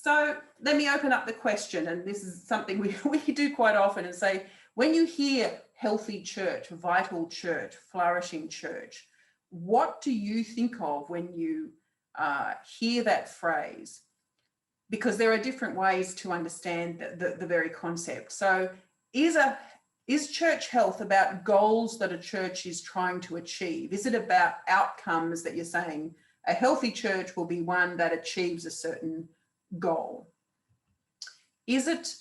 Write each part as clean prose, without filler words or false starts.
So let me open up the question, and this is something we do quite often, and say, when you hear healthy church, vital church, flourishing church, what do you think of when you hear that phrase? Because there are different ways to understand the very concept. So is church health about goals that a church is trying to achieve? Is it about outcomes that you're saying a healthy church will be one that achieves a certain goal? Is it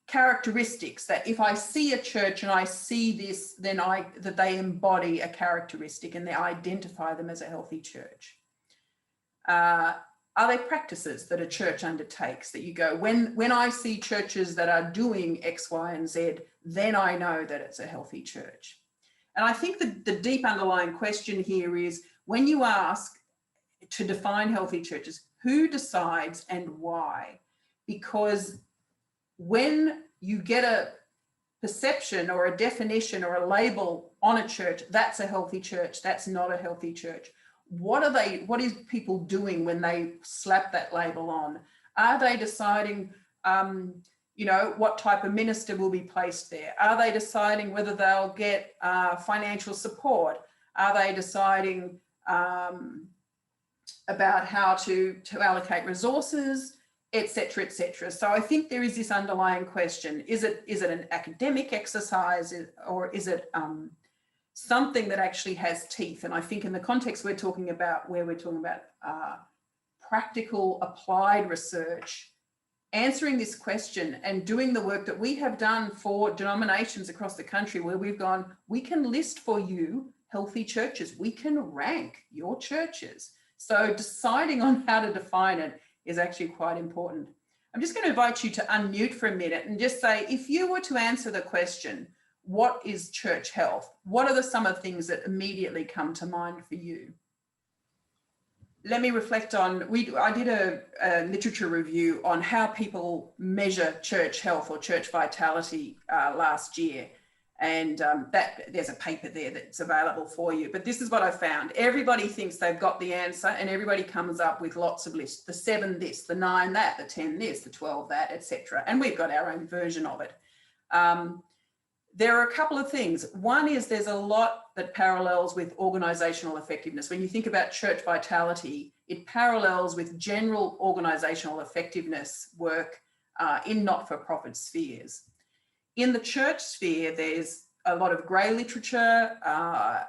characteristics that if I see a church and I see this, then that they embody a characteristic and they identify them as a healthy church? Are there practices that a church undertakes that you go, when I see churches that are doing X, Y, and Z, then I know that it's a healthy church? And I think the deep underlying question here is, when you ask to define healthy churches, who decides and why? Because when you get a perception or a definition or a label on a church, that's a healthy church, that's not a healthy church. What is people doing when they slap that label on? Are they deciding, what type of minister will be placed there? Are they deciding whether they'll get financial support? Are they deciding about how to allocate resources, et cetera, et cetera? So I think there is this underlying question. Is it an academic exercise, or is it something that actually has teeth? And I think in the context we're talking about, where we're talking about practical applied research, answering this question and doing the work that we have done for denominations across the country, where we've gone, we can list for you healthy churches, we can rank your churches. So deciding on how to define it is actually quite important. I'm just going to invite you to unmute for a minute and just say, if you were to answer the question, what is church health? What are some of the things that immediately come to mind for you? Let me reflect on, I did a literature review on how people measure church health or church vitality last year. And there's a paper there that's available for you. But this is what I found. Everybody thinks they've got the answer, and everybody comes up with lots of lists. The 7 this, the 9 that, the 10 this, the 12 that, etc. And we've got our own version of it. There are a couple of things. One is there's a lot that parallels with organizational effectiveness. When you think about church vitality, it parallels with general organizational effectiveness work in not-for-profit spheres. In the church sphere, there's a lot of grey literature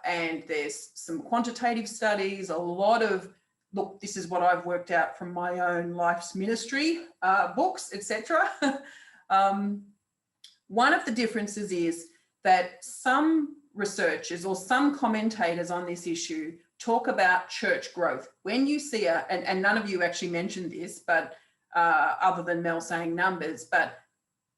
and there's some quantitative studies, a lot of, look, this is what I've worked out from my own life's ministry, books, etc. One of the differences is that some researchers or some commentators on this issue talk about church growth. When you see and none of you actually mentioned this, but other than Mel saying numbers, but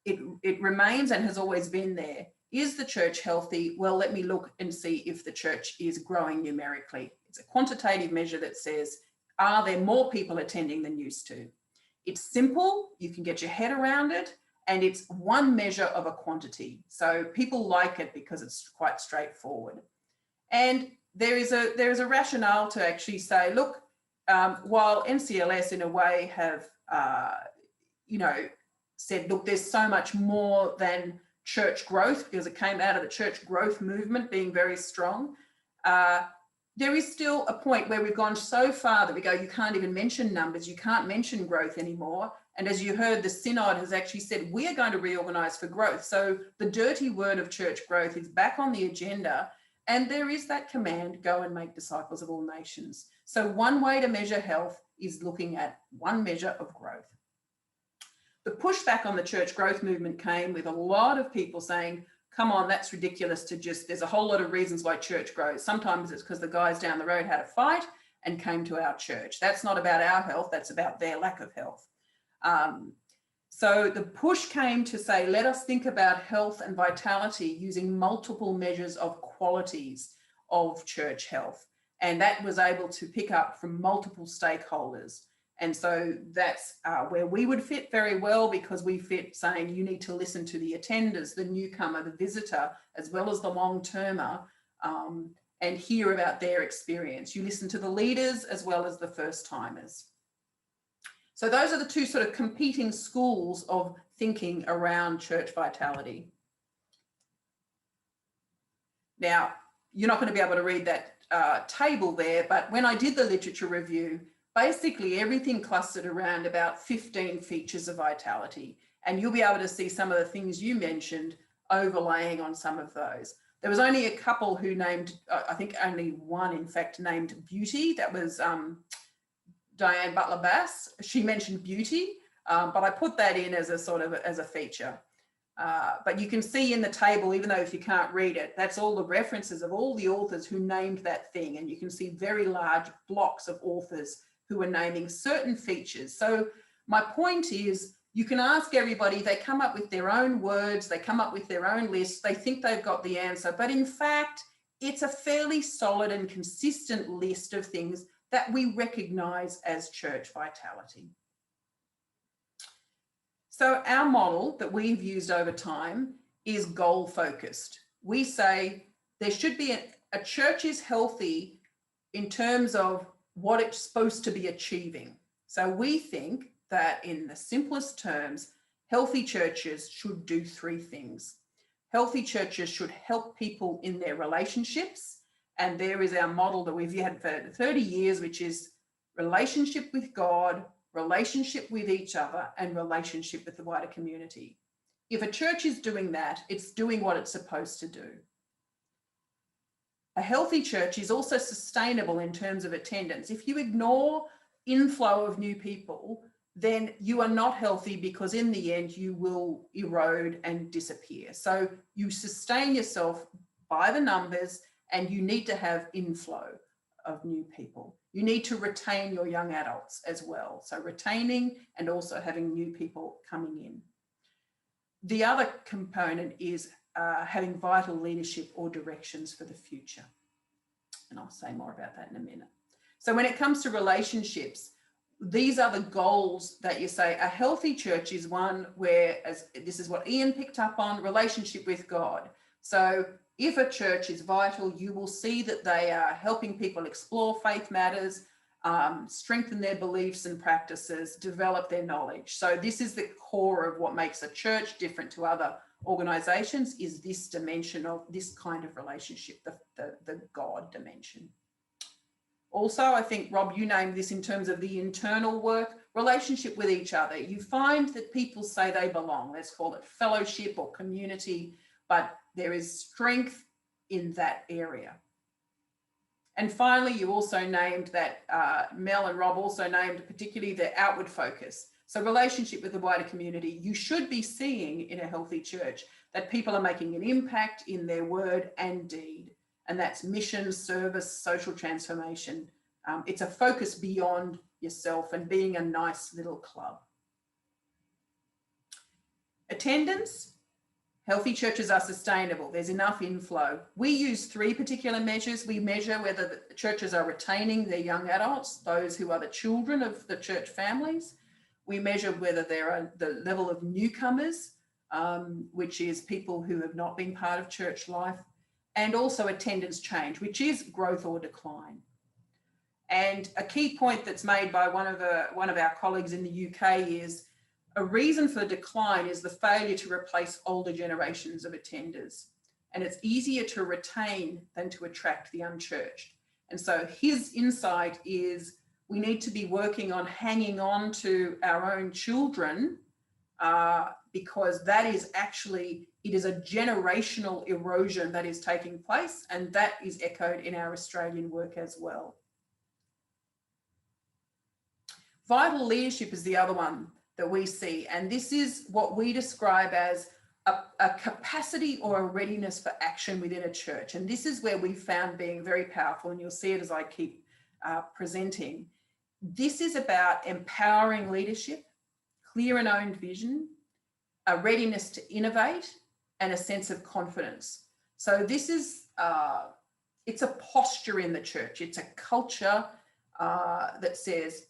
it remains and has always been there. Is the church healthy? Well, let me look and see if the church is growing numerically. It's a quantitative measure that says, are there more people attending than used to? It's simple, you can get your head around it, and it's one measure of a quantity. So people like it because it's quite straightforward. And there is a rationale to actually say, look, while NCLS in a way have, said, look, there's so much more than church growth, because it came out of the church growth movement being very strong. There is still a point where we've gone so far that we go, you can't even mention numbers, you can't mention growth anymore. And as you heard, the Synod has actually said, we are going to reorganise for growth. So the dirty word of church growth is back on the agenda. And there is that command, go and make disciples of all nations. So one way to measure health is looking at one measure of growth. The pushback on the church growth movement came with a lot of people saying, come on, that's ridiculous to just, there's a whole lot of reasons why church grows. Sometimes it's because the guys down the road had a fight and came to our church. That's not about our health, that's about their lack of health. So the push came to say, let us think about health and vitality using multiple measures of qualities of church health. And that was able to pick up from multiple stakeholders. And so that's where we would fit very well, because we fit saying you need to listen to the attenders, the newcomer, the visitor, as well as the long-termer, and hear about their experience. You listen to the leaders as well as the first-timers. So those are the two sort of competing schools of thinking around church vitality. Now, you're not going to be able to read that table there, but when I did the literature review, basically everything clustered around about 15 features of vitality. And you'll be able to see some of the things you mentioned overlaying on some of those. There was only a couple who named, I think only one, in fact, named beauty. That was Diane Butler-Bass. She mentioned beauty, but I put that in as a sort of, as a feature. But you can see in the table, even though if you can't read it, that's all the references of all the authors who named that thing. And you can see very large blocks of authors who are naming certain features. So my point is, you can ask everybody, they come up with their own words, they come up with their own lists, they think they've got the answer, but in fact, it's a fairly solid and consistent list of things that we recognize as church vitality. So our model that we've used over time is goal focused. We say there should be a church is healthy in terms of what it's supposed to be achieving. So we think that in the simplest terms, healthy churches should do three things. Healthy churches should help people in their relationships. And there is our model that we've had for 30 years, which is relationship with God, relationship with each other, and relationship with the wider community. If a church is doing that, it's doing what it's supposed to do. A healthy church is also sustainable in terms of attendance. If you ignore inflow of new people, then you are not healthy, because in the end you will erode and disappear. So you sustain yourself by the numbers, and you need to have inflow of new people. You need to retain your young adults as well. So retaining and also having new people coming in. The other component is having vital leadership or directions for the future. And I'll say more about that in a minute. So when it comes to relationships, these are the goals that you say a healthy church is one where, as this is what Ian picked up on, relationship with God. So if a church is vital, you will see that they are helping people explore faith matters, strengthen their beliefs and practices, develop their knowledge. So this is the core of what makes a church different to other organizations, is this dimension of this kind of relationship, the God dimension. Also, I think, Rob, you named this in terms of the internal work, relationship with each other. You find that people say they belong, let's call it fellowship or community, but there is strength in that area. And finally, you also named that, Mel and Rob also named particularly the outward focus. So relationship with the wider community, you should be seeing in a healthy church that people are making an impact in their word and deed. And that's mission, service, social transformation. It's a focus beyond yourself and being a nice little club. Attendance. Healthy churches are sustainable. There's enough inflow. We use three particular measures. We measure whether the churches are retaining their young adults, those who are the children of the church families. We measure whether there are the level of newcomers, which is people who have not been part of church life, and also attendance change, which is growth or decline. And a key point that's made by one of our colleagues in the UK is a reason for the decline is the failure to replace older generations of attenders. And it's easier to retain than to attract the unchurched. And so his insight is we need to be working on hanging on to our own children, because that is actually, it is a generational erosion that is taking place, and that is echoed in our Australian work as well. Vital leadership is the other one that we see, and this is what we describe as a capacity or a readiness for action within a church. And this is where we found being very powerful, and you'll see it as I keep presenting. This is about empowering leadership, clear and owned vision, a readiness to innovate, and a sense of confidence. So this is, it's a posture in the church. It's a culture that says,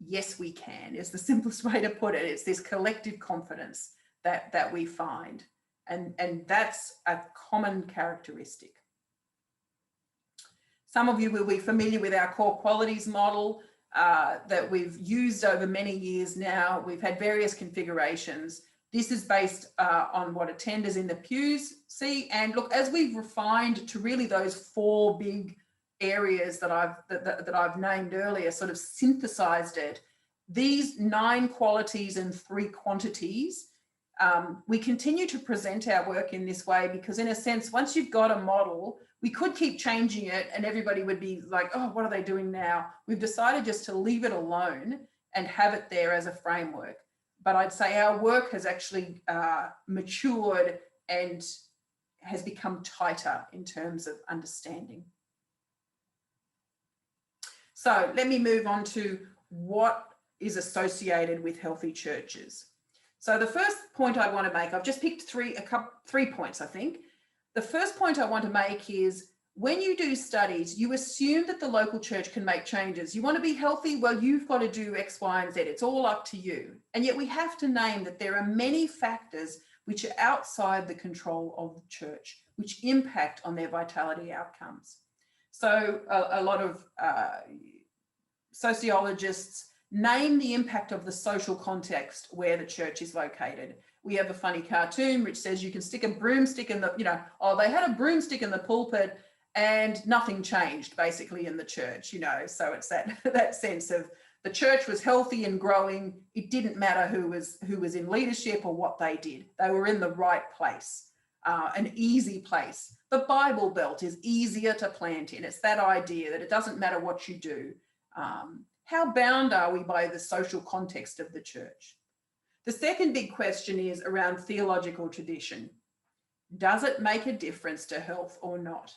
yes, we can, is the simplest way to put it. It's this collective confidence that we find. And that's a common characteristic. Some of you will be familiar with our core qualities model. that we've used over many years now. We've had various configurations. This is based on what attenders in the pews see. And look, as we've refined to really those 4 big areas that I've named earlier, sort of synthesized it, these 9 qualities and 3 quantities, we continue to present our work in this way because, in a sense, once you've got a model, we could keep changing it and everybody would be like, oh, what are they doing now? We've decided just to leave it alone and have it there as a framework. But I'd say our work has actually matured and has become tighter in terms of understanding. So let me move on to what is associated with healthy churches. So the first point I want to make, I've just picked 3 points, I think. The first point I want to make is when you do studies, you assume that the local church can make changes. You want to be healthy? Well, you've got to do X, Y, and Z. It's all up to you. And yet we have to name that there are many factors which are outside the control of the church, which impact on their vitality outcomes. So a lot of sociologists name the impact of the social context where the church is located. We have a funny cartoon which says you can stick a broomstick in the, oh, they had a broomstick in the pulpit and nothing changed basically in the church, so it's that sense of the church was healthy and growing. It didn't matter who was in leadership or what they did. They were in the right place, an easy place. The Bible Belt is easier to plant in. It's that idea that it doesn't matter what you do. How bound are we by the social context of the church? The second big question is around theological tradition. Does it make a difference to health or not?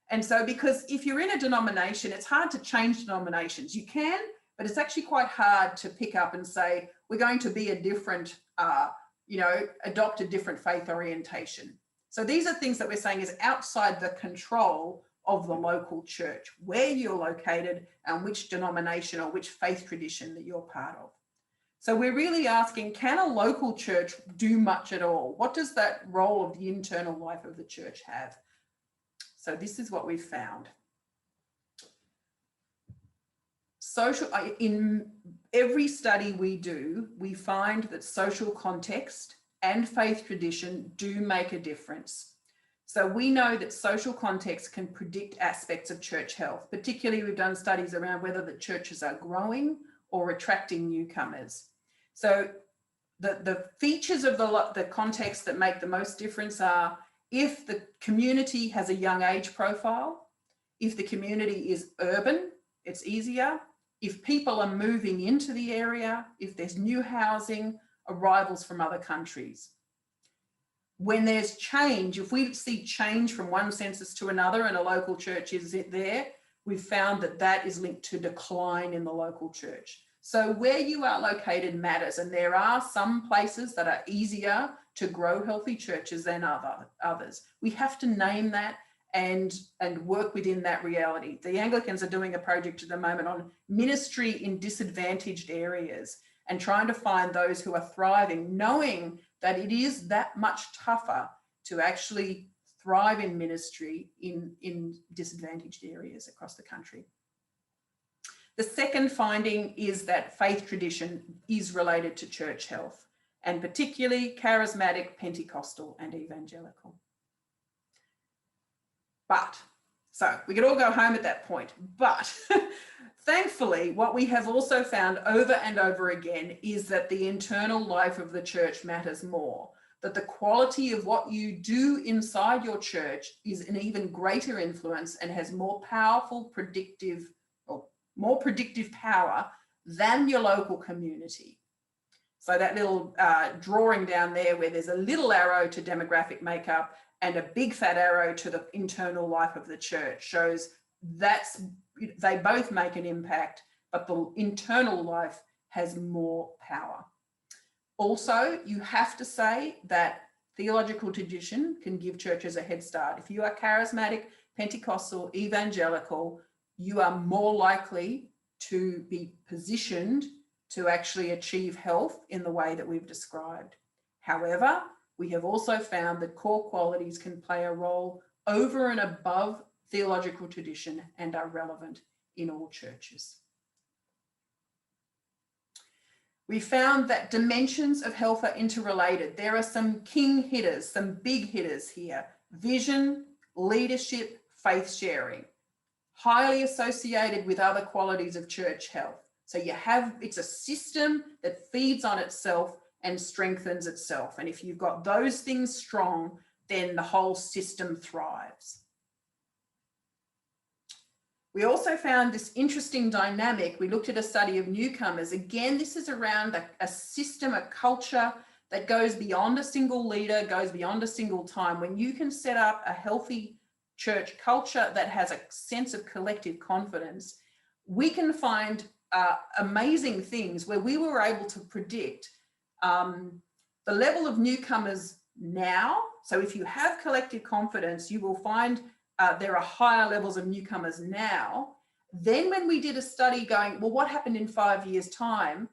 And so, because if you're in a denomination, it's hard to change denominations. You can, but it's actually quite hard to pick up and say, we're going to be a different, adopt a different faith orientation. So these are things that we're saying is outside the control of the local church, where you're located and which denomination or which faith tradition that you're part of. So we're really asking, can a local church do much at all? What does that role of the internal life of the church have? So this is what we've found. In every study we do, we find that social context and faith tradition do make a difference. So we know that social context can predict aspects of church health. Particularly, we've done studies around whether the churches are growing or attracting newcomers. So the features of the context that make the most difference are if the community has a young age profile, if the community is urban, it's easier. If people are moving into the area, if there's new housing, arrivals from other countries. When there's change, if we see change from one census to another and a local church is there, we've found that that is linked to decline in the local church. So where you are located matters, and there are some places that are easier to grow healthy churches than others. We have to name that and work within that reality. The Anglicans are doing a project at the moment on ministry in disadvantaged areas and trying to find those who are thriving, knowing that it is that much tougher to actually thrive in ministry in disadvantaged areas across the country. The second finding is that faith tradition is related to church health, and particularly charismatic, Pentecostal, and evangelical. So we could all go home at that point, but thankfully, what we have also found over and over again is that the internal life of the church matters more, that the quality of what you do inside your church is an even greater influence and has more predictive power than your local community. So that little drawing down there where there's a little arrow to demographic makeup and a big fat arrow to the internal life of the church shows they both make an impact, but the internal life has more power. Also, you have to say that theological tradition can give churches a head start. If you are charismatic, Pentecostal, evangelical, you are more likely to be positioned to actually achieve health in the way that we've described. However, we have also found that core qualities can play a role over and above theological tradition and are relevant in all churches. We found that dimensions of health are interrelated. There are some king hitters, some big hitters here: vision, leadership, faith sharing, highly associated with other qualities of church health. So it's a system that feeds on itself and strengthens itself. And if you've got those things strong, then the whole system thrives. We also found this interesting dynamic. We looked at a study of newcomers. Again, this is around a system, a culture that goes beyond a single leader, goes beyond a single time. When you can set up a healthy church culture that has a sense of collective confidence, we can find amazing things where we were able to predict the level of newcomers now. So if you have collective confidence, you will find there are higher levels of newcomers now. Then when we did a study going, well, what happened in 5 years' time?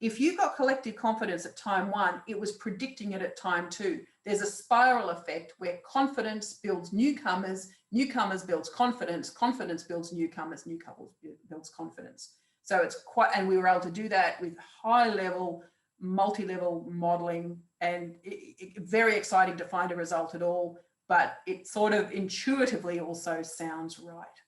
If you got collective confidence at time 1, it was predicting it at time 2. There's a spiral effect where confidence builds newcomers, newcomers builds confidence, confidence builds newcomers, newcomers builds confidence. So it's quite, and we were able to do that with high level, multi-level modeling, and very exciting to find a result at all, but it sort of intuitively also sounds right.